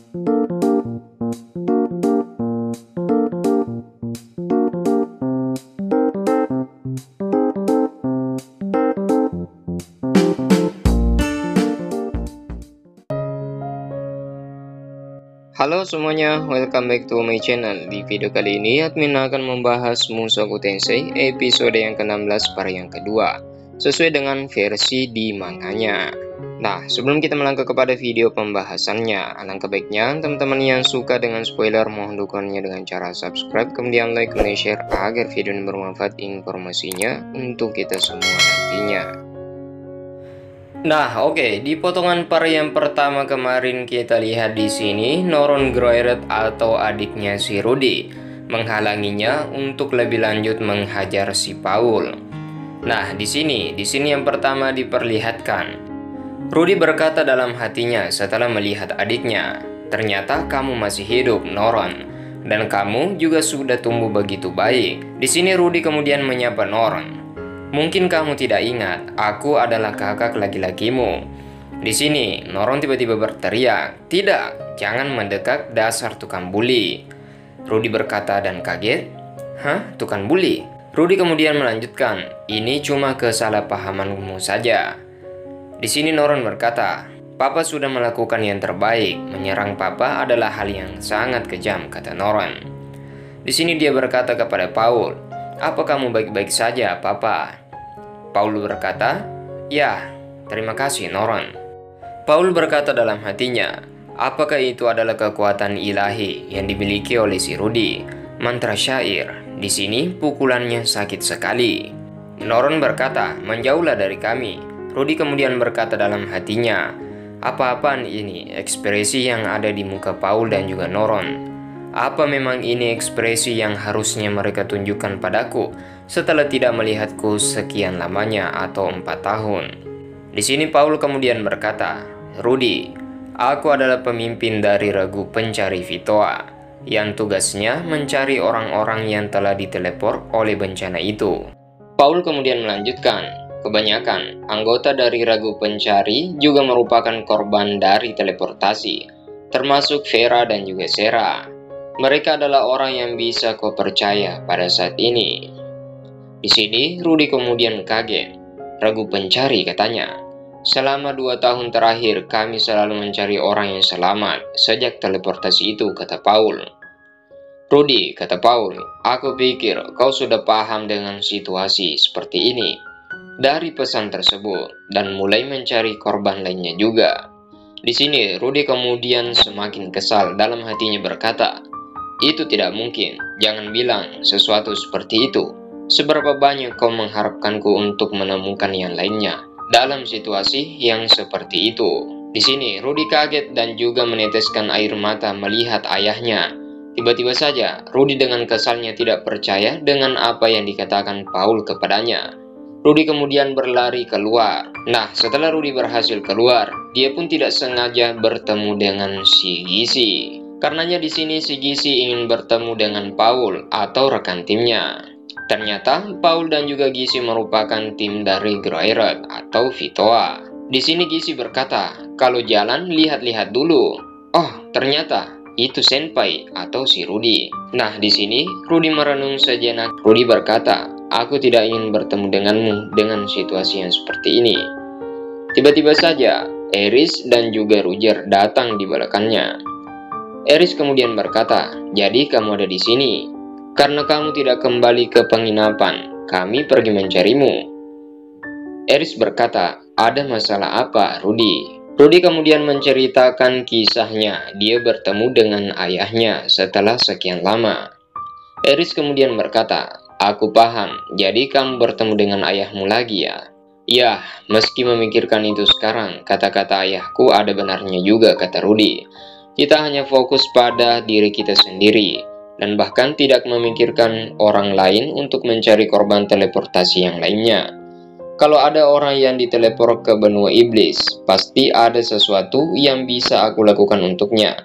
Halo semuanya, welcome back to my channel. Di video kali ini, admin akan membahas Mushoku Tensei episode yang ke-16 part yang kedua, sesuai dengan versi di manganya. Nah, sebelum kita melangkah kepada video pembahasannya, alangkah baiknya teman-teman yang suka dengan spoiler mohon dukungannya dengan cara subscribe, kemudian like, kemudian share agar video ini bermanfaat informasinya untuk kita semua nantinya. Nah, oke, di potongan part yang pertama kemarin kita lihat di sini Noron Groeret atau adiknya si Rudy menghalanginya untuk lebih lanjut menghajar si Paul. Nah, di sini yang pertama diperlihatkan Rudy berkata dalam hatinya setelah melihat adiknya, "Ternyata kamu masih hidup, Noron, dan kamu juga sudah tumbuh begitu baik." Di sini Rudy kemudian menyapa Noron. "Mungkin kamu tidak ingat, aku adalah kakak laki-lakimu." Di sini, Noron tiba-tiba berteriak, "Tidak, jangan mendekat, dasar tukang bully." Rudy berkata dan kaget, "Hah, tukang bully?" Rudy kemudian melanjutkan, "Ini cuma kesalahpahamanmu saja." Di sini Noron berkata, "Papa sudah melakukan yang terbaik, menyerang Papa adalah hal yang sangat kejam," kata Noron. Di sini dia berkata kepada Paul, "Apa kamu baik-baik saja, Papa?" Paul berkata, "Ya, terima kasih, Noron." Paul berkata dalam hatinya, apakah itu adalah kekuatan ilahi yang dimiliki oleh si Rudy? Mantra syair. Di sini pukulannya sakit sekali. Noron berkata, "Menjauhlah dari kami." Rudy kemudian berkata dalam hatinya, "Apa-apaan ini ekspresi yang ada di muka Paul dan juga Noron? Apa memang ini ekspresi yang harusnya mereka tunjukkan padaku setelah tidak melihatku sekian lamanya atau 4 tahun?" Di sini Paul kemudian berkata, "Rudy, aku adalah pemimpin dari regu pencari Vitoa yang tugasnya mencari orang-orang yang telah diteleport oleh bencana itu." Paul kemudian melanjutkan, "Kebanyakan anggota dari regu pencari juga merupakan korban dari teleportasi, termasuk Vera dan juga Sarah. Mereka adalah orang yang bisa kau percaya pada saat ini." Di sini Rudy kemudian kaget. "Regu pencari," katanya. "Selama 2 tahun terakhir kami selalu mencari orang yang selamat sejak teleportasi itu," kata Paul. "Rudy," kata Paul, "aku pikir kau sudah paham dengan situasi seperti ini dari pesan tersebut dan mulai mencari korban lainnya juga." Di sini Rudy kemudian semakin kesal, dalam hatinya berkata, "Itu tidak mungkin, jangan bilang sesuatu seperti itu. Seberapa banyak kau mengharapkanku untuk menemukan yang lainnya dalam situasi yang seperti itu?" Di sini Rudy kaget dan juga meneteskan air mata melihat ayahnya. Tiba-tiba saja Rudy dengan kesalnya tidak percaya dengan apa yang dikatakan Paul kepadanya. Rudy kemudian berlari keluar. Nah, setelah Rudy berhasil keluar, dia pun tidak sengaja bertemu dengan si Gisi. Karenanya di sini si Gisi ingin bertemu dengan Paul atau rekan timnya. Ternyata Paul dan juga Gisi merupakan tim dari Groeret atau Vitoa. Di sini Gisi berkata, "Kalau jalan lihat-lihat dulu." Oh, ternyata itu senpai atau si Rudy. Nah, di sini Rudy merenung sejenak. Rudy berkata, "Aku tidak ingin bertemu denganmu dengan situasi yang seperti ini." Tiba-tiba saja Eris dan juga Roger datang di belakangnya. Eris kemudian berkata, "Jadi kamu ada di sini. Karena kamu tidak kembali ke penginapan, kami pergi mencarimu." Eris berkata, "Ada masalah apa, Rudy?" Rudy kemudian menceritakan kisahnya. Dia bertemu dengan ayahnya setelah sekian lama. Eris kemudian berkata, "Aku paham, jadi kamu bertemu dengan ayahmu lagi ya?" "Ya, meski memikirkan itu sekarang, kata-kata ayahku ada benarnya juga," kata Rudy. "Kita hanya fokus pada diri kita sendiri dan bahkan tidak memikirkan orang lain untuk mencari korban teleportasi yang lainnya. Kalau ada orang yang diteleport ke benua iblis, pasti ada sesuatu yang bisa aku lakukan untuknya.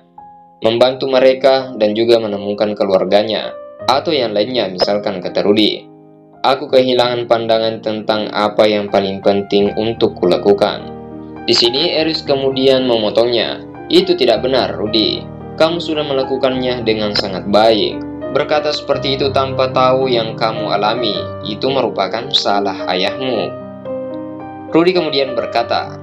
Membantu mereka dan juga menemukan keluarganya, atau yang lainnya misalkan," kata Rudy. "Aku kehilangan pandangan tentang apa yang paling penting untuk kulakukan." Di sini Eris kemudian memotongnya. "Itu tidak benar, Rudy. Kamu sudah melakukannya dengan sangat baik. Berkata seperti itu tanpa tahu yang kamu alami, itu merupakan salah ayahmu. Rudy kemudian berkata,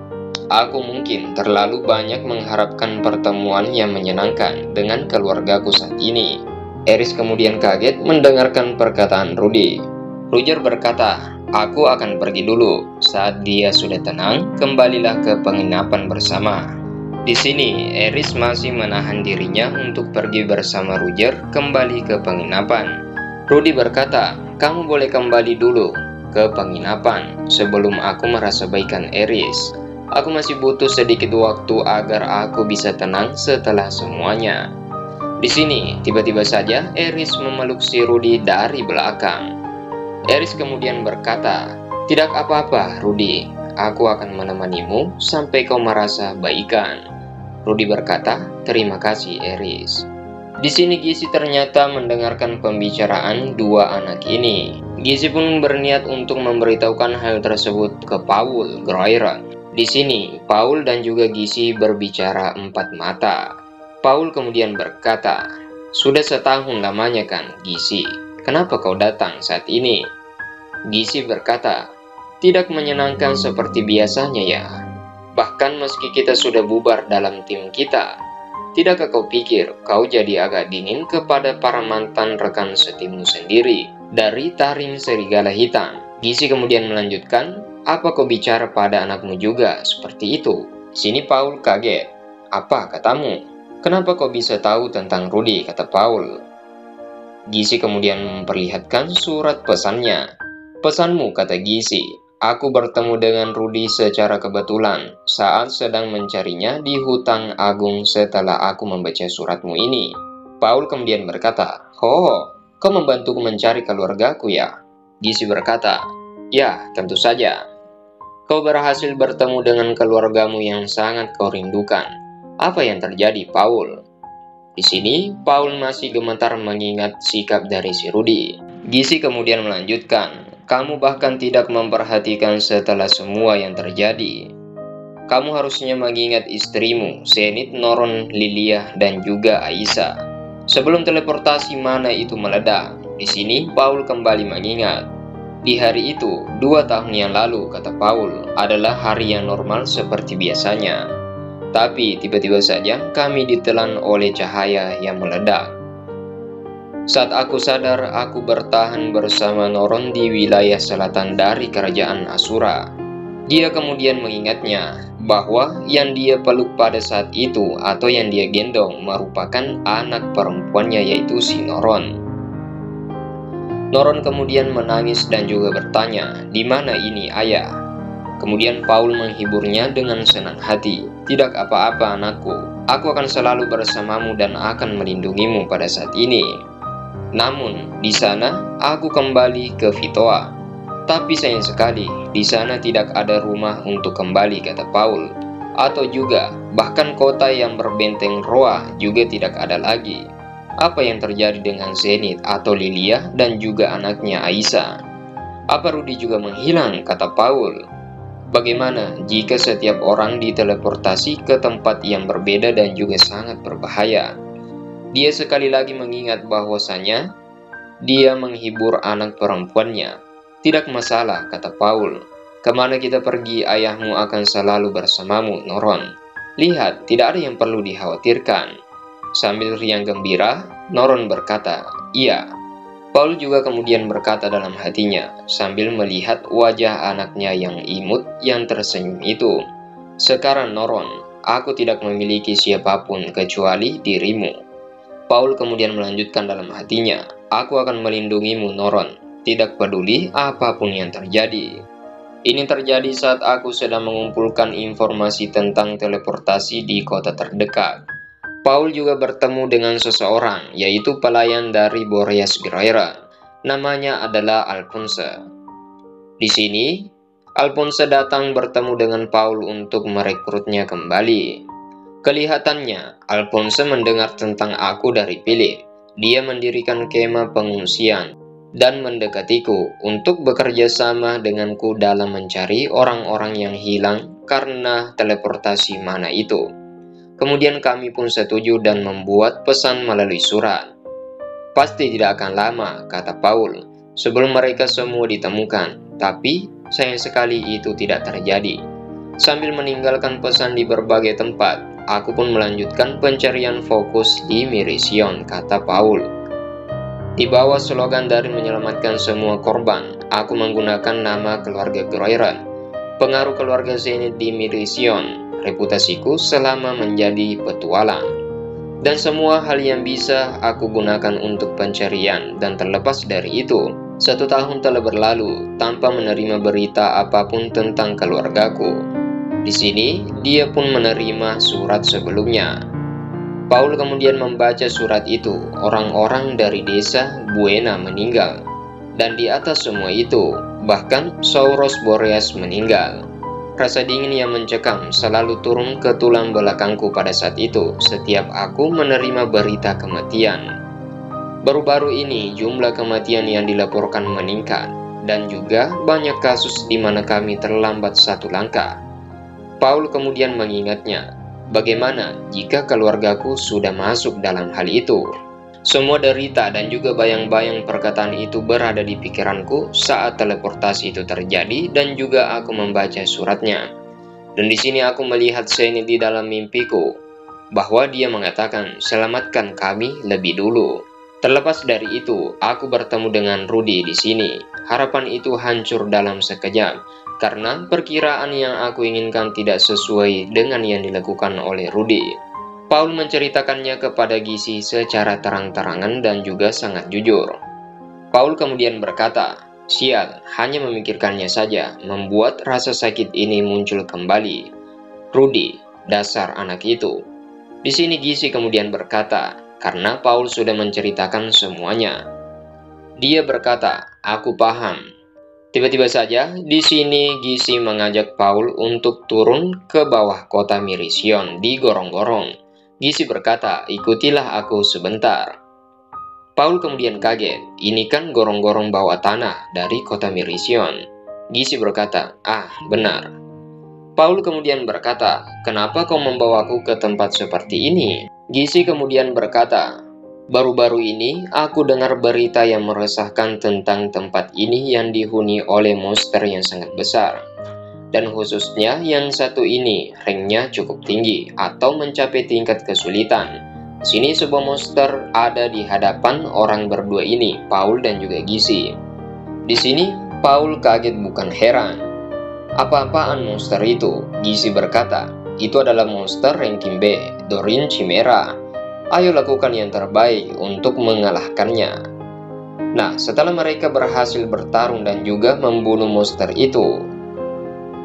aku mungkin terlalu banyak mengharapkan pertemuan yang menyenangkan dengan keluargaku saat ini. Eris kemudian kaget mendengarkan perkataan Rudy. Roger berkata, aku akan pergi dulu. Saat dia sudah tenang, kembalilah ke penginapan bersama. Di sini, Eris masih menahan dirinya untuk pergi bersama Roger kembali ke penginapan. Rudy berkata, kamu boleh kembali dulu ke penginapan sebelum aku merasa baikan Eris. Aku masih butuh sedikit waktu agar aku bisa tenang setelah semuanya. Di sini, tiba-tiba saja Eris memeluk si Rudy dari belakang. Eris kemudian berkata, tidak apa-apa, Rudy. Aku akan menemanimu sampai kau merasa baikan. Rudy berkata, terima kasih, Eris. Di sini Gizi ternyata mendengarkan pembicaraan dua anak ini. Gizi pun berniat untuk memberitahukan hal tersebut ke Paul Groira. Di sini, Paul dan juga Gizi berbicara empat mata. Paul kemudian berkata, sudah setahun lamanya kan, Gizi? Kenapa kau datang saat ini? Gizi berkata, tidak menyenangkan seperti biasanya ya. Bahkan meski kita sudah bubar dalam tim kita, tidakkah kau pikir kau jadi agak dingin kepada para mantan rekan setimmu sendiri dari Tarim Serigala Hitam? Gizi kemudian melanjutkan, apa kau bicara pada anakmu juga seperti itu? Sini Paul kaget. Apa katamu? Kenapa kau bisa tahu tentang Rudy? Kata Paul. Gizi kemudian memperlihatkan surat pesannya. Pesanmu, kata Gizi, aku bertemu dengan Rudy secara kebetulan saat sedang mencarinya di Hutang Agung setelah aku membaca suratmu ini. Paul kemudian berkata, oh, kau membantuku mencari keluargaku ya? Gizi berkata, ya, tentu saja. Kau berhasil bertemu dengan keluargamu yang sangat kau rindukan. Apa yang terjadi, Paul? Di sini, Paul masih gemetar mengingat sikap dari si Rudy. Gizi kemudian melanjutkan, kamu bahkan tidak memperhatikan setelah semua yang terjadi. Kamu harusnya mengingat istrimu, Zenith, Noron, Lilia, dan juga Aisyah. Sebelum teleportasi mana itu meledak, di sini Paul kembali mengingat. Di hari itu, 2 tahun yang lalu, kata Paul, adalah hari yang normal seperti biasanya. Tapi tiba-tiba saja kami ditelan oleh cahaya yang meledak. Saat aku sadar, aku bertahan bersama Noron di wilayah selatan dari kerajaan Asura. Dia kemudian mengingatnya bahwa yang dia peluk pada saat itu atau yang dia gendong merupakan anak perempuannya, yaitu si Noron. Noron kemudian menangis dan juga bertanya, di mana ini ayah? Kemudian Paul menghiburnya dengan senang hati. Tidak apa-apa anakku, aku akan selalu bersamamu dan akan melindungimu pada saat ini. Namun, di sana aku kembali ke Vitoa. Tapi sayang sekali, di sana tidak ada rumah untuk kembali, kata Paul. Atau juga, bahkan kota yang berbenteng Roa juga tidak ada lagi. Apa yang terjadi dengan Zenith atau Lilia dan juga anaknya Aisyah? Apa Rudy juga menghilang, kata Paul. Bagaimana jika setiap orang diteleportasi ke tempat yang berbeda dan juga sangat berbahaya? Dia sekali lagi mengingat bahwasanya dia menghibur anak perempuannya. Tidak masalah, kata Paul. Kemana kita pergi, ayahmu akan selalu bersamamu, Noron. Lihat, tidak ada yang perlu dikhawatirkan. Sambil riang gembira, Noron berkata, iya. Paul juga kemudian berkata dalam hatinya, sambil melihat wajah anaknya yang imut yang tersenyum itu. Sekarang Noron, aku tidak memiliki siapapun kecuali dirimu. Paul kemudian melanjutkan dalam hatinya, aku akan melindungimu Noron, tidak peduli apapun yang terjadi. Ini terjadi saat aku sedang mengumpulkan informasi tentang teleportasi di kota terdekat. Paul juga bertemu dengan seseorang, yaitu pelayan dari Boreas Groira. Namanya adalah Alphonse. Di sini, Alphonse datang bertemu dengan Paul untuk merekrutnya kembali. Kelihatannya, Alphonse mendengar tentang aku dari Philip. Dia mendirikan kemah pengungsian dan mendekatiku untuk bekerja sama denganku dalam mencari orang-orang yang hilang karena teleportasi mana itu. Kemudian kami pun setuju dan membuat pesan melalui surat. Pasti tidak akan lama, kata Paul, sebelum mereka semua ditemukan. Tapi sayang sekali itu tidak terjadi. Sambil meninggalkan pesan di berbagai tempat, aku pun melanjutkan pencarian fokus di Mirision, kata Paul. Di bawah slogan dari menyelamatkan semua korban, aku menggunakan nama keluarga Groiran, pengaruh keluarga Zenit di Mirision, reputasiku selama menjadi petualang, dan semua hal yang bisa aku gunakan untuk pencarian. Dan terlepas dari itu, 1 tahun telah berlalu tanpa menerima berita apapun tentang keluargaku. Di sini, dia pun menerima surat sebelumnya. Paul kemudian membaca surat itu. Orang-orang dari desa Buena meninggal, dan di atas semua itu, bahkan Saurus Boreas meninggal. Rasa dingin yang mencekam selalu turun ke tulang belakangku pada saat itu setiap aku menerima berita kematian. Baru-baru ini jumlah kematian yang dilaporkan meningkat, dan juga banyak kasus di mana kami terlambat 1 langkah. Paul kemudian mengingatnya, bagaimana jika keluargaku sudah masuk dalam hal itu? Semua derita dan juga bayang-bayang perkataan itu berada di pikiranku saat teleportasi itu terjadi dan juga aku membaca suratnya. Dan di sini aku melihat Zenit di dalam mimpiku, bahwa dia mengatakan, selamatkan kami lebih dulu. Terlepas dari itu, aku bertemu dengan Rudy di sini. Harapan itu hancur dalam sekejap, karena perkiraan yang aku inginkan tidak sesuai dengan yang dilakukan oleh Rudy. Paul menceritakannya kepada Gizi secara terang-terangan dan juga sangat jujur. Paul kemudian berkata, sial, hanya memikirkannya saja membuat rasa sakit ini muncul kembali. Rudy, dasar anak itu. Di sini Gizi kemudian berkata, karena Paul sudah menceritakan semuanya. Dia berkata, aku paham. Tiba-tiba saja, di sini Gizi mengajak Paul untuk turun ke bawah kota Mirision di gorong-gorong. Gizi berkata, ikutilah aku sebentar. Paul kemudian kaget, ini kan gorong-gorong bawah tanah dari kota Mirision. Gizi berkata, benar. Paul kemudian berkata, kenapa kau membawaku ke tempat seperti ini? Gizi kemudian berkata, baru-baru ini aku dengar berita yang meresahkan tentang tempat ini yang dihuni oleh monster yang sangat besar. Dan khususnya yang satu ini, ranknya cukup tinggi atau mencapai tingkat kesulitan. Di sini sebuah monster ada di hadapan orang berdua ini, Paul dan juga Gizi. Di sini Paul kaget bukan heran. Apa-apaan monster itu? Gizi berkata, itu adalah monster ranking B, Dorin Chimera. Ayo lakukan yang terbaik untuk mengalahkannya. Nah, setelah mereka berhasil bertarung dan juga membunuh monster itu,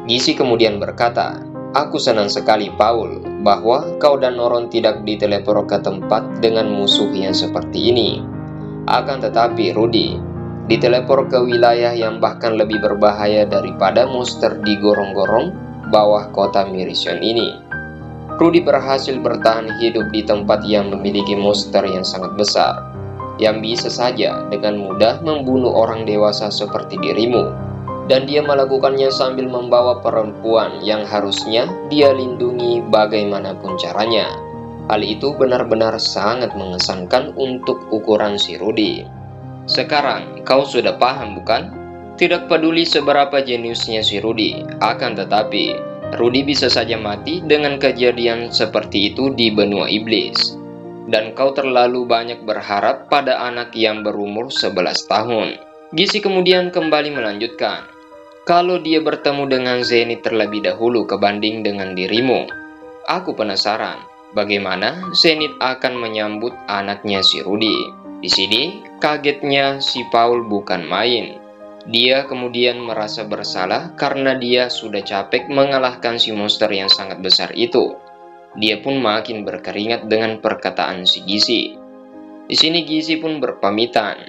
Gizi kemudian berkata, aku senang sekali Paul, bahwa kau dan Noron tidak diteleport ke tempat dengan musuh yang seperti ini. Akan tetapi Rudy, diteleport ke wilayah yang bahkan lebih berbahaya daripada monster di gorong-gorong bawah kota Mirision ini. Rudy berhasil bertahan hidup di tempat yang memiliki monster yang sangat besar, yang bisa saja dengan mudah membunuh orang dewasa seperti dirimu. Dan dia melakukannya sambil membawa perempuan yang harusnya dia lindungi bagaimanapun caranya. Hal itu benar-benar sangat mengesankan untuk ukuran si Rudy. Sekarang kau sudah paham bukan? Tidak peduli seberapa jeniusnya si Rudy, akan tetapi Rudy bisa saja mati dengan kejadian seperti itu di benua iblis. Dan kau terlalu banyak berharap pada anak yang berumur 11 tahun. Gizi kemudian kembali melanjutkan, kalau dia bertemu dengan Zenit terlebih dahulu kebanding dengan dirimu, aku penasaran bagaimana Zenit akan menyambut anaknya si Rudy. Di sini kagetnya si Paul bukan main. Dia kemudian merasa bersalah karena dia sudah capek mengalahkan si monster yang sangat besar itu. Dia pun makin berkeringat dengan perkataan si Gizi. Di sini Gizi pun berpamitan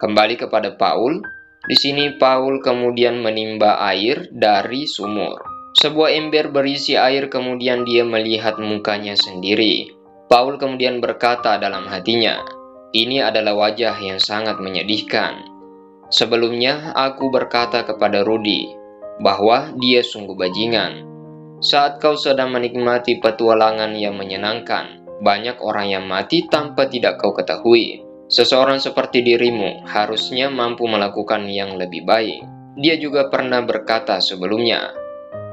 kembali kepada Paul. Di sini Paul kemudian menimba air dari sumur. Sebuah ember berisi air, kemudian dia melihat mukanya sendiri. Paul kemudian berkata dalam hatinya, ini adalah wajah yang sangat menyedihkan. Sebelumnya aku berkata kepada Rudy bahwa dia sungguh bajingan. Saat kau sedang menikmati petualangan yang menyenangkan, banyak orang yang mati tanpa tidak kau ketahui. Seseorang seperti dirimu harusnya mampu melakukan yang lebih baik. Dia juga pernah berkata sebelumnya,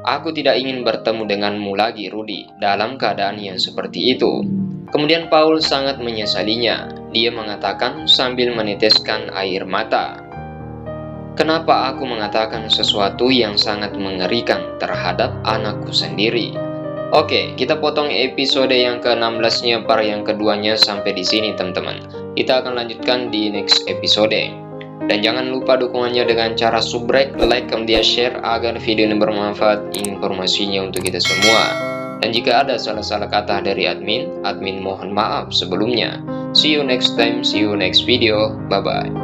"Aku tidak ingin bertemu denganmu lagi, Rudy, dalam keadaan yang seperti itu." Kemudian Paul sangat menyesalinya. Dia mengatakan sambil meneteskan air mata, "Kenapa aku mengatakan sesuatu yang sangat mengerikan terhadap anakku sendiri?" Oke, kita potong episode yang ke-16-nya part yang keduanya sampai di sini, teman-teman. Kita akan lanjutkan di next episode. Dan jangan lupa dukungannya dengan cara subrek, like, kemudian share agar video ini bermanfaat informasinya untuk kita semua. Dan jika ada salah-salah kata dari admin mohon maaf sebelumnya. See you next time, see you next video, bye-bye.